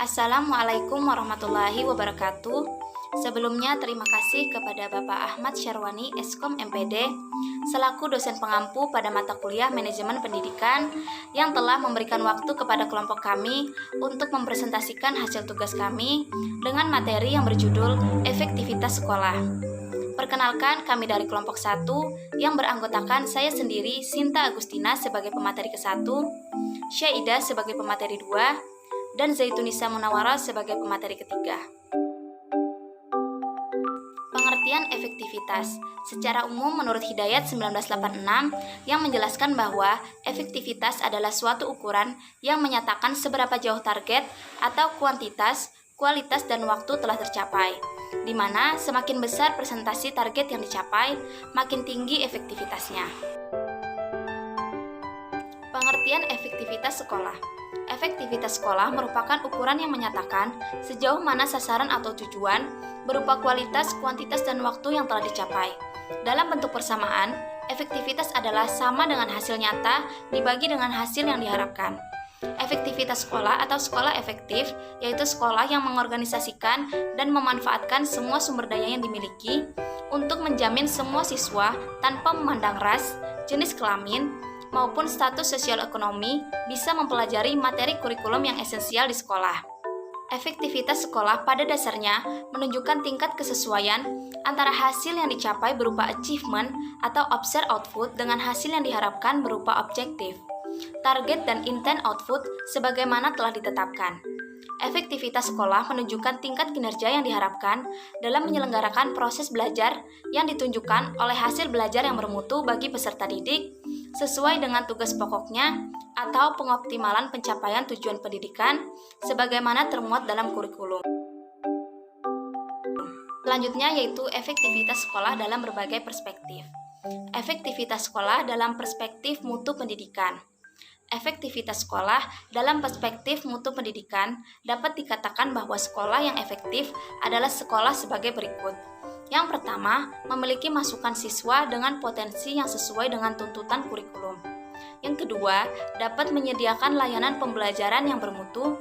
Assalamualaikum warahmatullahi wabarakatuh. Sebelumnya terima kasih kepada Bapak Ahmad Syarwani, Eskom MPD, selaku dosen pengampu pada mata kuliah Manajemen Pendidikan yang telah memberikan waktu kepada kelompok kami untuk mempresentasikan hasil tugas kami dengan materi yang berjudul Efektivitas Sekolah. Perkenalkan, kami dari kelompok 1 yang beranggotakan saya sendiri, Sinta Agustina sebagai pemateri ke-1, Syaidah sebagai pemateri 2, dan Zaitunisa Munawara sebagai pemateri ketiga. Pengertian efektivitas. Secara umum menurut Hidayat 1986 yang menjelaskan bahwa efektivitas adalah suatu ukuran yang menyatakan seberapa jauh target atau kuantitas, kualitas dan waktu telah tercapai, di mana semakin besar presentasi target yang dicapai, makin tinggi efektivitasnya. Pengertian efektivitas sekolah. Efektivitas sekolah merupakan ukuran yang menyatakan sejauh mana sasaran atau tujuan berupa kualitas, kuantitas, dan waktu yang telah dicapai. Dalam bentuk persamaan, efektivitas adalah sama dengan hasil nyata dibagi dengan hasil yang diharapkan. Efektivitas sekolah atau sekolah efektif yaitu sekolah yang mengorganisasikan dan memanfaatkan semua sumber daya yang dimiliki untuk menjamin semua siswa tanpa memandang ras, jenis kelamin, maupun status sosial ekonomi bisa mempelajari materi kurikulum yang esensial di sekolah. Efektivitas sekolah pada dasarnya menunjukkan tingkat kesesuaian antara hasil yang dicapai berupa achievement atau observed output dengan hasil yang diharapkan berupa objektif, target dan intent output sebagaimana telah ditetapkan. Efektivitas sekolah menunjukkan tingkat kinerja yang diharapkan dalam menyelenggarakan proses belajar yang ditunjukkan oleh hasil belajar yang bermutu bagi peserta didik sesuai dengan tugas pokoknya atau pengoptimalan pencapaian tujuan pendidikan sebagaimana termuat dalam kurikulum. Selanjutnya yaitu efektivitas sekolah dalam berbagai perspektif. Efektivitas sekolah dalam perspektif mutu pendidikan. Efektivitas sekolah dalam perspektif mutu pendidikan dapat dikatakan bahwa sekolah yang efektif adalah sekolah sebagai berikut. Yang pertama, memiliki masukan siswa dengan potensi yang sesuai dengan tuntutan kurikulum. Yang kedua, dapat menyediakan layanan pembelajaran yang bermutu.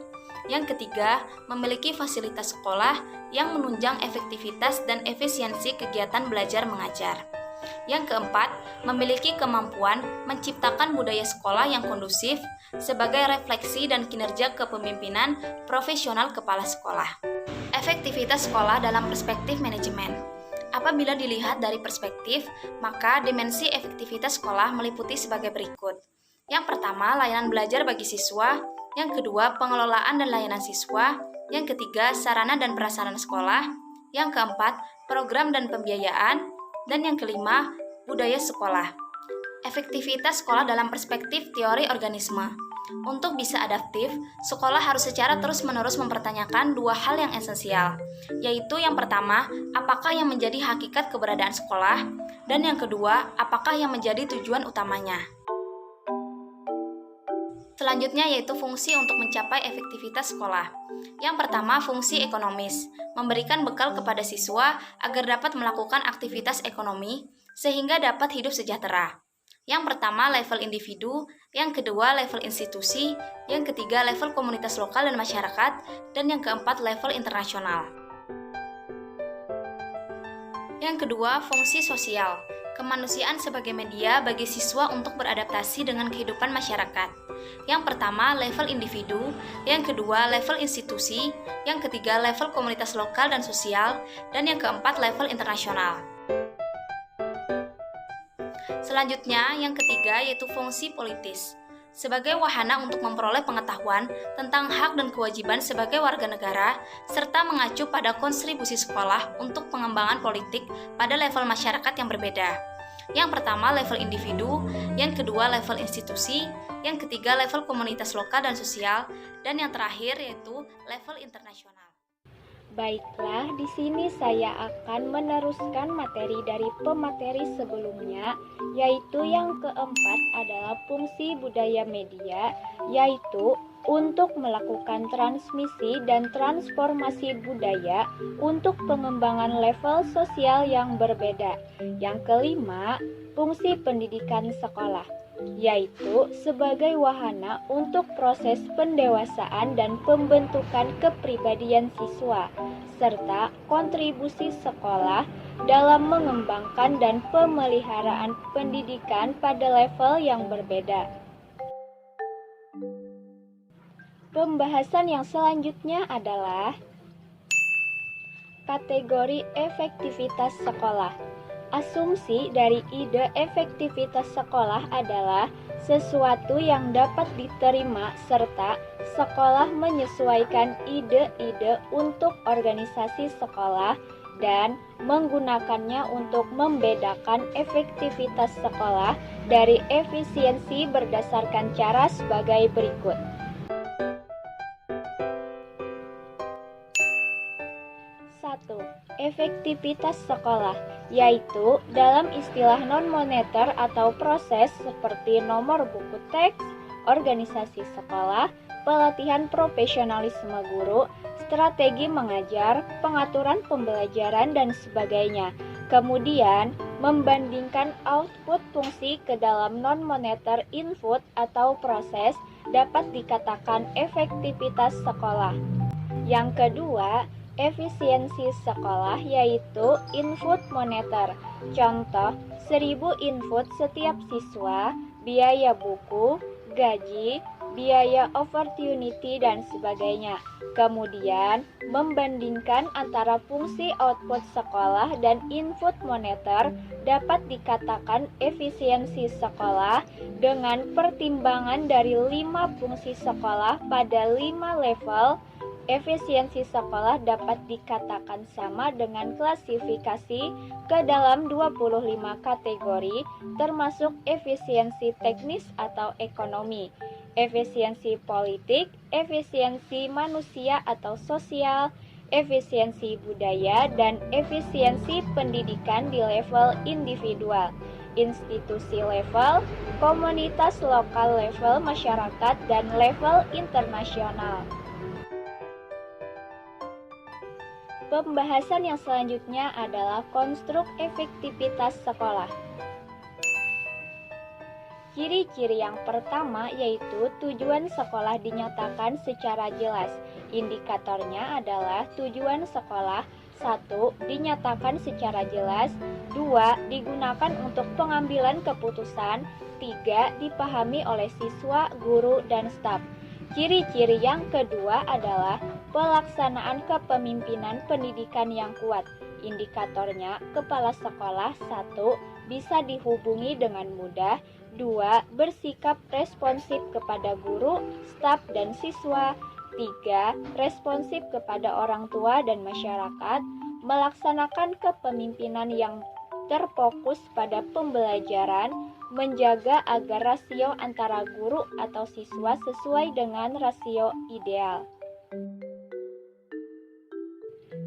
Yang ketiga, memiliki fasilitas sekolah yang menunjang efektivitas dan efisiensi kegiatan belajar mengajar. Yang keempat, memiliki kemampuan menciptakan budaya sekolah yang kondusif sebagai refleksi dan kinerja kepemimpinan profesional kepala sekolah. Efektivitas sekolah dalam perspektif manajemen. Apabila dilihat dari perspektif, maka dimensi efektivitas sekolah meliputi sebagai berikut. Yang pertama, layanan belajar bagi siswa. Yang kedua, pengelolaan dan layanan siswa. Yang ketiga, sarana dan prasarana sekolah. Yang keempat, program dan pembiayaan. Dan yang kelima, budaya sekolah. Efektivitas sekolah dalam perspektif teori organisme. Untuk bisa adaptif, sekolah harus secara terus-menerus mempertanyakan dua hal yang esensial, yaitu yang pertama, apakah yang menjadi hakikat keberadaan sekolah, dan yang kedua, apakah yang menjadi tujuan utamanya. Selanjutnya yaitu fungsi untuk mencapai efektivitas sekolah. Yang pertama, fungsi ekonomis, memberikan bekal kepada siswa agar dapat melakukan aktivitas ekonomi sehingga dapat hidup sejahtera. Yang pertama, level individu, yang kedua, level institusi, yang ketiga, level komunitas lokal dan masyarakat, dan yang keempat, level internasional. Yang kedua, fungsi sosial, kemanusiaan sebagai media bagi siswa untuk beradaptasi dengan kehidupan masyarakat. Yang pertama, level individu, yang kedua, level institusi, yang ketiga, level komunitas lokal dan sosial, dan yang keempat, level internasional. Selanjutnya, yang ketiga yaitu fungsi politis, sebagai wahana untuk memperoleh pengetahuan tentang hak dan kewajiban sebagai warga negara, serta mengacu pada kontribusi sekolah untuk pengembangan politik pada level masyarakat yang berbeda. Yang pertama, level individu, yang kedua, level institusi, yang ketiga, level komunitas lokal dan sosial, dan yang terakhir yaitu level internasional. Baiklah, di sini saya akan meneruskan materi dari pemateri sebelumnya, yaitu yang keempat adalah fungsi budaya media, yaitu untuk melakukan transmisi dan transformasi budaya untuk pengembangan level sosial yang berbeda. Yang kelima, fungsi pendidikan sekolah, yaitu sebagai wahana untuk proses pendewasaan dan pembentukan kepribadian siswa, serta kontribusi sekolah dalam mengembangkan dan pemeliharaan pendidikan pada level yang berbeda. Pembahasan yang selanjutnya adalah kategori efektivitas sekolah. Asumsi dari ide efektivitas sekolah adalah sesuatu yang dapat diterima serta sekolah menyesuaikan ide-ide untuk organisasi sekolah dan menggunakannya untuk membedakan efektivitas sekolah dari efisiensi berdasarkan cara sebagai berikut. 1. Efektivitas sekolah, yaitu dalam istilah non-moneter atau proses seperti nomor buku teks, organisasi sekolah, pelatihan profesionalisme guru, strategi mengajar, pengaturan pembelajaran, dan sebagainya. Kemudian, membandingkan output fungsi ke dalam non-moneter input atau proses dapat dikatakan efektivitas sekolah. Yang kedua, efisiensi sekolah yaitu input moneter. Contoh, 1000 input setiap siswa, biaya buku, gaji, biaya opportunity, dan sebagainya. Kemudian, membandingkan antara fungsi output sekolah dan input moneter dapat dikatakan efisiensi sekolah dengan pertimbangan dari 5 fungsi sekolah pada 5 level. Efisiensi sekolah dapat dikatakan sama dengan klasifikasi ke dalam 25 kategori, termasuk efisiensi teknis atau ekonomi, efisiensi politik, efisiensi manusia atau sosial, efisiensi budaya, dan efisiensi pendidikan di level individual, institusi level, komunitas lokal level masyarakat, dan level internasional. Pembahasan yang selanjutnya adalah konstruk efektivitas sekolah. Ciri-ciri yang pertama yaitu tujuan sekolah dinyatakan secara jelas. Indikatornya adalah tujuan sekolah 1. Dinyatakan secara jelas, 2. Digunakan untuk pengambilan keputusan, 3. Dipahami oleh siswa, guru, dan staf. Ciri-ciri yang kedua adalah pelaksanaan kepemimpinan pendidikan yang kuat. Indikatornya, kepala sekolah 1. Bisa dihubungi dengan mudah, 2. Bersikap responsif kepada guru, staf, dan siswa, 3. Responsif kepada orang tua dan masyarakat, melaksanakan kepemimpinan yang terfokus pada pembelajaran, menjaga agar rasio antara guru atau siswa sesuai dengan rasio ideal.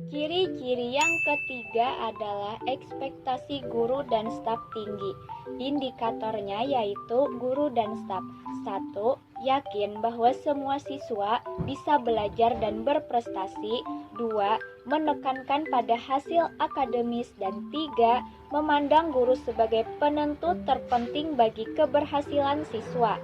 Ciri-ciri yang ketiga adalah ekspektasi guru dan staf tinggi. Indikatornya yaitu guru dan staf. 1. Yakin bahwa semua siswa bisa belajar dan berprestasi. 2. Menekankan pada hasil akademis. Dan 3. Memandang guru sebagai penentu terpenting bagi keberhasilan siswa.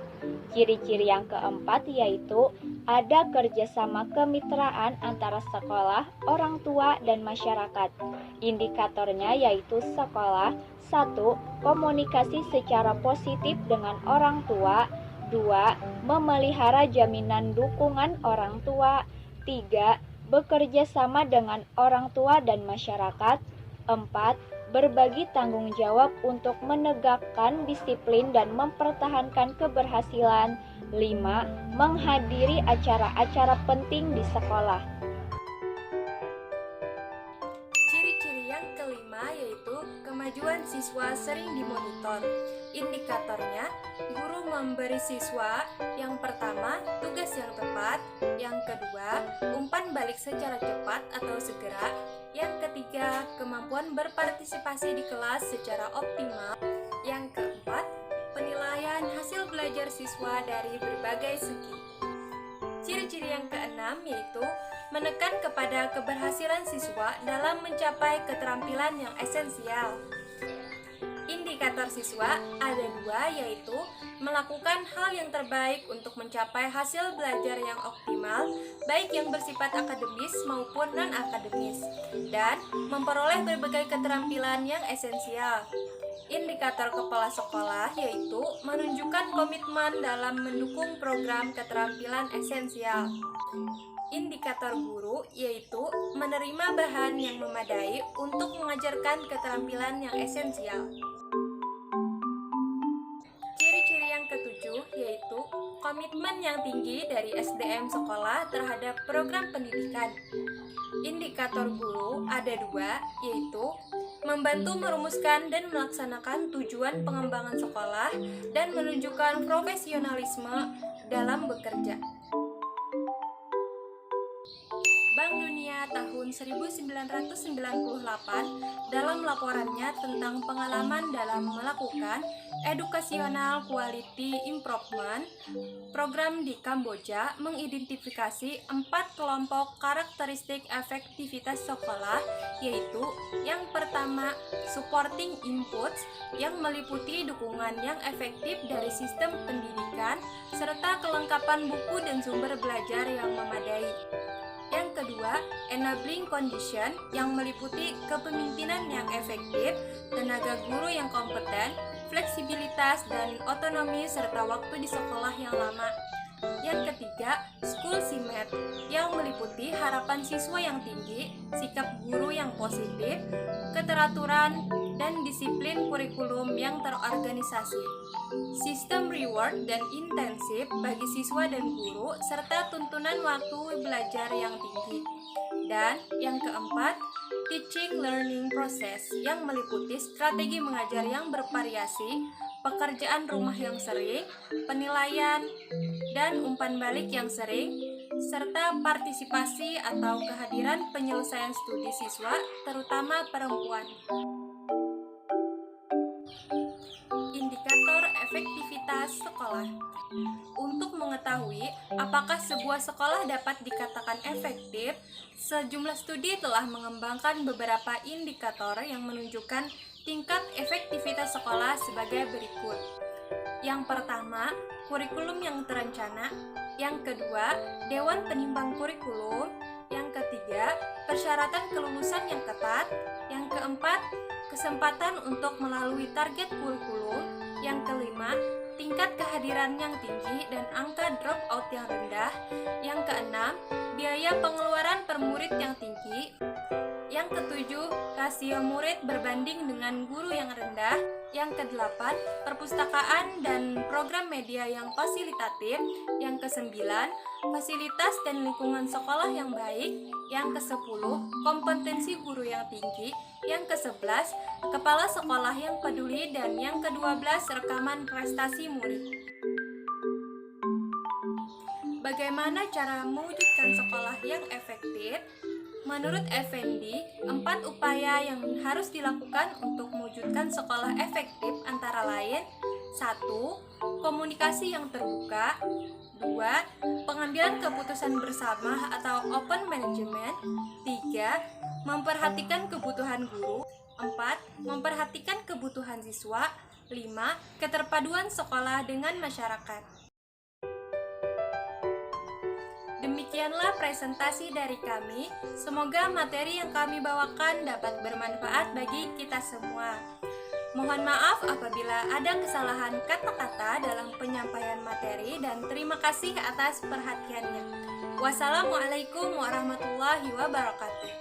Ciri-ciri yang keempat yaitu ada kerjasama kemitraan antara sekolah, orang tua, dan masyarakat. Indikatornya yaitu sekolah 1. Komunikasi secara positif dengan orang tua. 2. Memelihara jaminan dukungan orang tua. 3. Bekerja sama dengan orang tua dan masyarakat. 4. Berbagi tanggung jawab untuk menegakkan disiplin dan mempertahankan keberhasilan. 5. Menghadiri acara-acara penting di sekolah. Ciri-ciri yang kelima yaitu kemajuan siswa sering dimonitor. Indikatornya, guru memberi siswa yang pertama tugas yang tepat, yang kedua umpan balik secara cepat atau segera, yang ketiga kemampuan berpartisipasi di kelas secara optimal, yang keempat penilaian hasil belajar siswa dari berbagai segi. Ciri-ciri yang keenam yaitu menekan kepada keberhasilan siswa dalam mencapai keterampilan yang esensial. Indikator siswa ada dua, yaitu melakukan hal yang terbaik untuk mencapai hasil belajar yang optimal, baik yang bersifat akademis maupun non-akademis, dan memperoleh berbagai keterampilan yang esensial. Indikator kepala sekolah yaitu menunjukkan komitmen dalam mendukung program keterampilan esensial. Indikator guru yaitu menerima bahan yang memadai untuk mengajarkan keterampilan yang esensial. Ciri-ciri yang ketujuh yaitu komitmen yang tinggi dari SDM sekolah terhadap program pendidikan. Indikator guru ada dua, yaitu membantu merumuskan dan melaksanakan tujuan pengembangan sekolah dan menunjukkan profesionalisme dalam bekerja. Bank Dunia tahun 1998 dalam laporannya tentang pengalaman dalam melakukan Educational Quality Improvement program di Kamboja mengidentifikasi 4 kelompok karakteristik efektivitas sekolah, yaitu yang pertama, supporting inputs yang meliputi dukungan yang efektif dari sistem pendidikan serta kelengkapan buku dan sumber belajar yang memadai. Yang kedua, enabling condition yang meliputi kepemimpinan yang efektif, tenaga guru yang kompeten, fleksibilitas dan otonomi serta waktu di sekolah yang lama. Yang ketiga, school climate yang meliputi harapan siswa yang tinggi, sikap guru yang positif, keteraturan, dan disiplin kurikulum yang terorganisasi. Sistem reward dan intensif bagi siswa dan guru, serta tuntunan waktu belajar yang tinggi. Dan yang keempat, teaching learning process yang meliputi strategi mengajar yang bervariasi, pekerjaan rumah yang sering, penilaian, dan umpan balik yang sering, serta partisipasi atau kehadiran penyelesaian studi siswa, terutama perempuan. Indikator efektivitas sekolah. Untuk mengetahui apakah sebuah sekolah dapat dikatakan efektif, sejumlah studi telah mengembangkan beberapa indikator yang menunjukkan tingkat efektivitas sekolah sebagai berikut. Yang pertama, kurikulum yang terencana. Yang kedua, dewan penimbang kurikulum. Yang ketiga, persyaratan kelulusan yang ketat. Yang keempat, kesempatan untuk melalui target kurikulum. Yang kelima, tingkat kehadiran yang tinggi dan angka dropout yang rendah. Yang keenam, biaya pengeluaran per murid yang tinggi. Yang ketujuh, rasio murid berbanding dengan guru yang rendah. Yang kedelapan, perpustakaan dan program media yang fasilitatif. Yang kesembilan, fasilitas dan lingkungan sekolah yang baik. Yang kesepuluh, kompetensi guru yang tinggi. Yang kesebelas, kepala sekolah yang peduli. Dan yang kedua-belas, rekaman prestasi murid. Bagaimana cara mewujudkan sekolah yang efektif? Menurut Effendi, 4 upaya yang harus dilakukan untuk mewujudkan sekolah efektif antara lain: 1. Komunikasi yang terbuka. 2. Pengambilan keputusan bersama atau open management. 3. Memperhatikan kebutuhan guru. 4. Memperhatikan kebutuhan siswa. 5. Keterpaduan sekolah dengan masyarakat. Demikianlah presentasi dari kami. Semoga materi yang kami bawakan dapat bermanfaat bagi kita semua. Mohon maaf apabila ada kesalahan kata-kata dalam penyampaian materi dan terima kasih atas perhatiannya. Wassalamualaikum warahmatullahi wabarakatuh.